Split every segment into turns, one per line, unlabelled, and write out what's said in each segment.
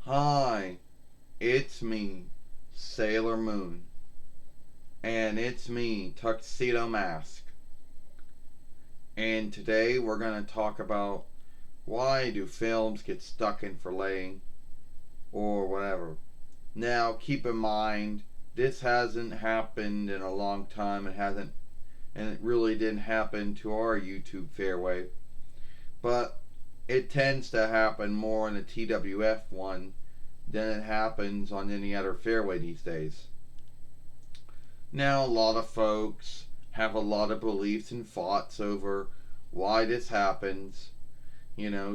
Hi, it's me, Sailor Moon, and it's me, Tuxedo Mask. And today we're going to talk about why do films get stuck in forlaying or whatever. Now, keep in mind, this hasn't happened in a long time. It hasn't, and it really didn't happen to our YouTube fairway. But it tends to happen more in the TWF one than it happens on any other fairway these days. Now, a lot of folks have a lot of beliefs and thoughts over why this happens.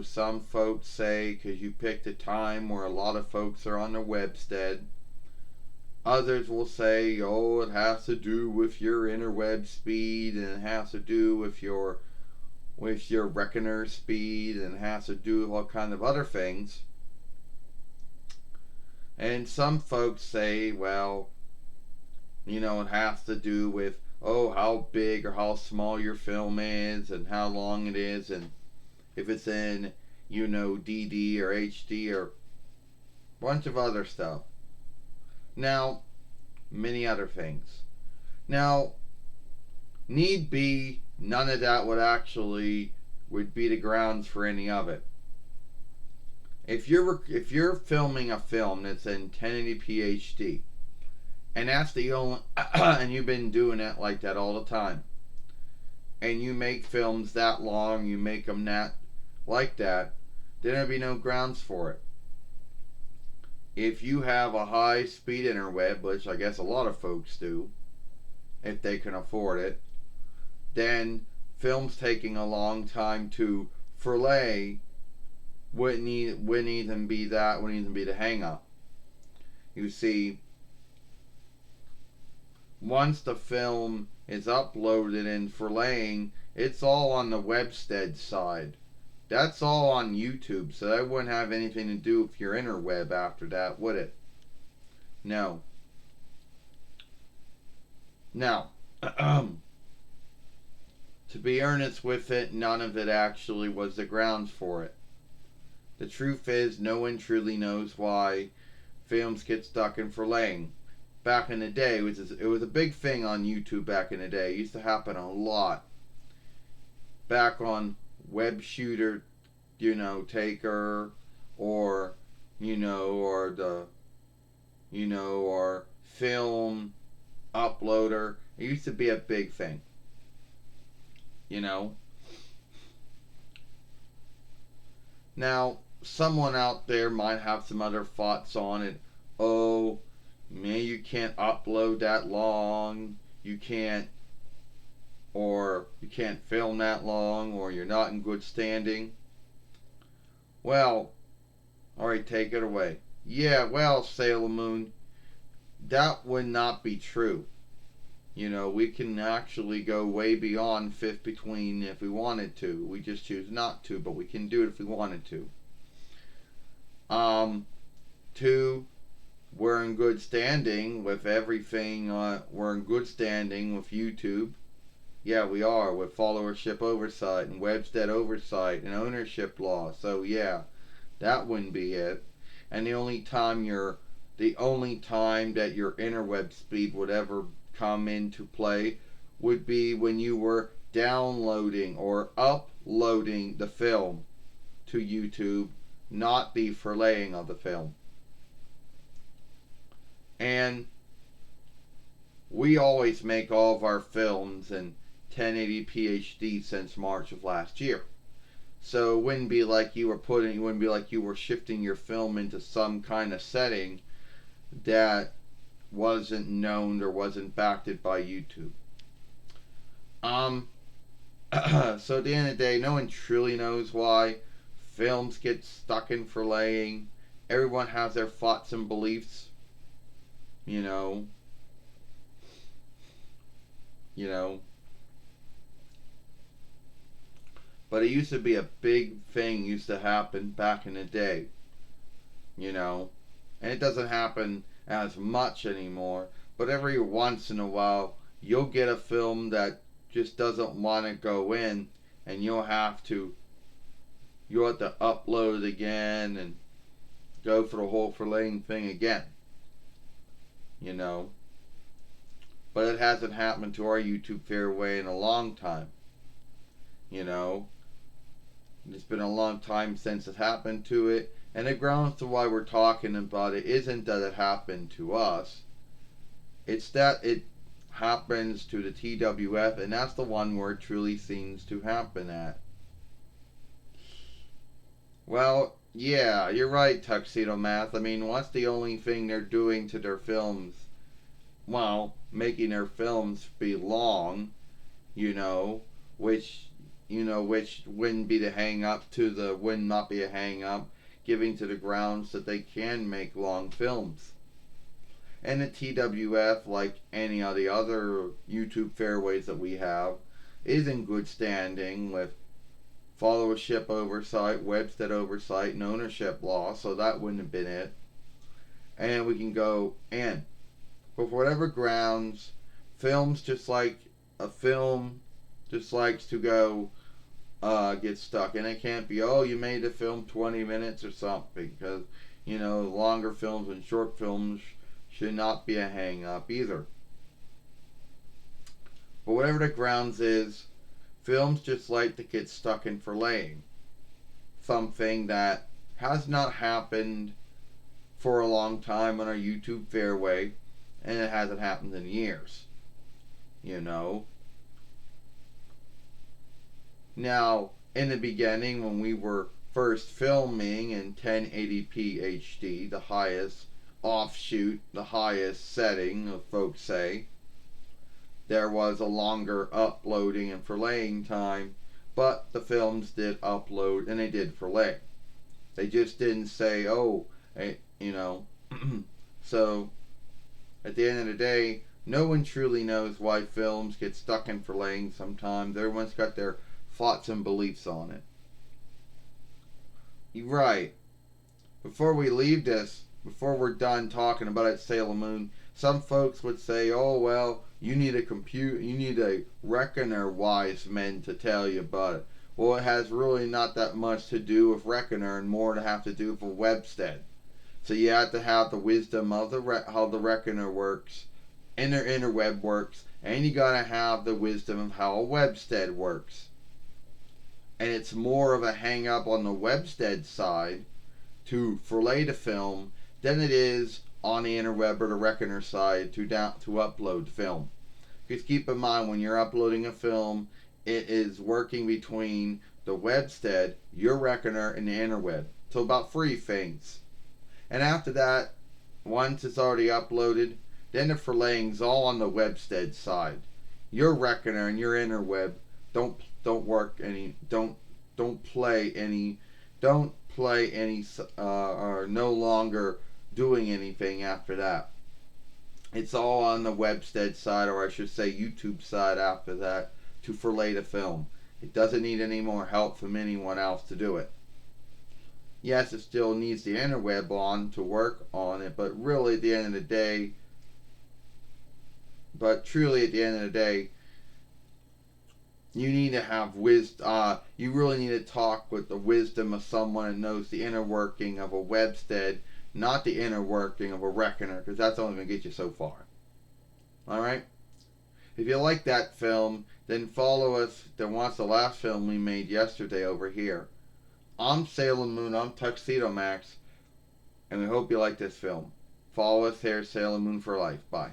Some folks say because you picked a time where a lot of folks are on the webstead. Others will say, oh, it has to do with your interweb speed, and it has to do with your reckoner speed, and it has to do with all kinds of other things. And some folks say, well, it has to do with, oh, how big or how small your film is and how long it is and if it's in, DD or HD or a bunch of other stuff. Now, many other things. Now, need be, none of that would be the grounds for any of it. If you're filming a film that's in 1080p HD, and that's the only and you've been doing it like that all the time, and you make films that long, you make them that like that, then there'd be no grounds for it. If you have a high speed interweb, which I guess a lot of folks do, if they can afford it, then films taking a long time to fillet wouldn't even be the hang up. You see, once the film is uploaded and filleting, it's all on the webstead side. That's all on YouTube, so that wouldn't have anything to do with your interweb after that, would it? No. Now, to be earnest with it, none of it actually was the grounds for it. The truth is, no one truly knows why films get stuck in filleting. Back in the day, it was a big thing on YouTube back in the day. It used to happen a lot. Back on web shooter, taker, or, or film uploader. It used to be a big thing. Now, someone out there might have some other thoughts on it. Oh, man, you can't upload that long. You can't film that long, or you're not in good standing. Well, alright, take it away. Yeah, well, Sailor Moon, that would not be true. We can actually go way beyond fifth between if we wanted to. We just choose not to, but we can do it if we wanted to. Two, we're in good standing with everything. We're in good standing with YouTube. Yeah, we are, with followership oversight and webstead oversight and ownership law. So yeah, that wouldn't be it. And the only time that your interweb speed would ever come into play would be when you were downloading or uploading the film to YouTube, not the filleting of the film. And we always make all of our films in 1080p HD since March of last year. So it wouldn't be like you were shifting your film into some kind of setting that wasn't known or wasn't backed by YouTube. So at the end of the day, no one truly knows why films get stuck in filleting. Everyone has their thoughts and beliefs. You know. You know. But it used to be a big thing, used to happen back in the day. And it doesn't happen as much anymore. But every once in a while, you'll get a film that just doesn't want to go in, and you'll you'll have to upload it again and go for the whole Forlaid thing again. You know. But it hasn't happened to our YouTube Fairway in a long time. You know. It's been a long time since it happened to it. And the grounds to why we're talking about it isn't that it happened to us. It's that it happens to the TWF, and that's the one where it truly seems to happen at. Well, yeah, you're right, Tuxedo Math. I mean, what's the only thing they're doing to their films? Well, making their films be long, you know, which which wouldn't be the hang up to the would not be a hang up, giving to the grounds that they can make long films. And the TWF, like any of the other YouTube fairways that we have, is in good standing with followership oversight, Webstead oversight, and ownership law, so that wouldn't have been it. And we can go in. But for whatever grounds, films just like a film just likes to go get stuck. And it can't be, oh, you made the film 20 minutes or something, because, longer films and short films should not be a hang up either. But whatever the grounds is, films just like to get stuck in Forlaid. Something that has not happened for a long time on our YouTube fairway, and it hasn't happened in years. Now, in the beginning, when we were first filming in 1080p HD, the highest offshoot, the highest setting, folks say, there was a longer uploading and forlaying time, but the films did upload and they did forlay. They just didn't say, oh, so at the end of the day, no one truly knows why films get stuck in forlaying sometimes. Everyone's got their thoughts and beliefs on it. You're right. Before we leave this, before we're done talking about it, Sailor Moon, some folks would say, oh, well, you need a reckoner wise men to tell you about it. Well, it has really not that much to do with reckoner and more to have to do with a Webstead. So you have to have the wisdom of how the reckoner works, and their interweb works, and you gotta have the wisdom of how a Webstead works. And it's more of a hang up on the Webstead side to forlay the film than it is on the interweb or the reckoner side to upload film. Because keep in mind, when you're uploading a film, it is working between the Webstead, your reckoner, and the interweb. So about 3 things. And after that, once it's already uploaded, then the forlaying's all on the Webstead side. Your reckoner and your interweb don't work any, don't play any, are no longer doing anything after that. It's all on the Webstead side, or I should say YouTube side after that, to forlay the film. It doesn't need any more help from anyone else to do it. Yes, it still needs the interweb on to work on it, but really at the end of the day, you need to have wisdom. You really need to talk with the wisdom of someone that knows the inner working of a Webstead, not the inner working of a reckoner, because that's only going to get you so far. Alright? If you like that film, then follow us. Then watch the last film we made yesterday over here. I'm Sailor Moon, I'm Tuxedo Max, and we hope you like this film. Follow us here, Sailor Moon for life. Bye.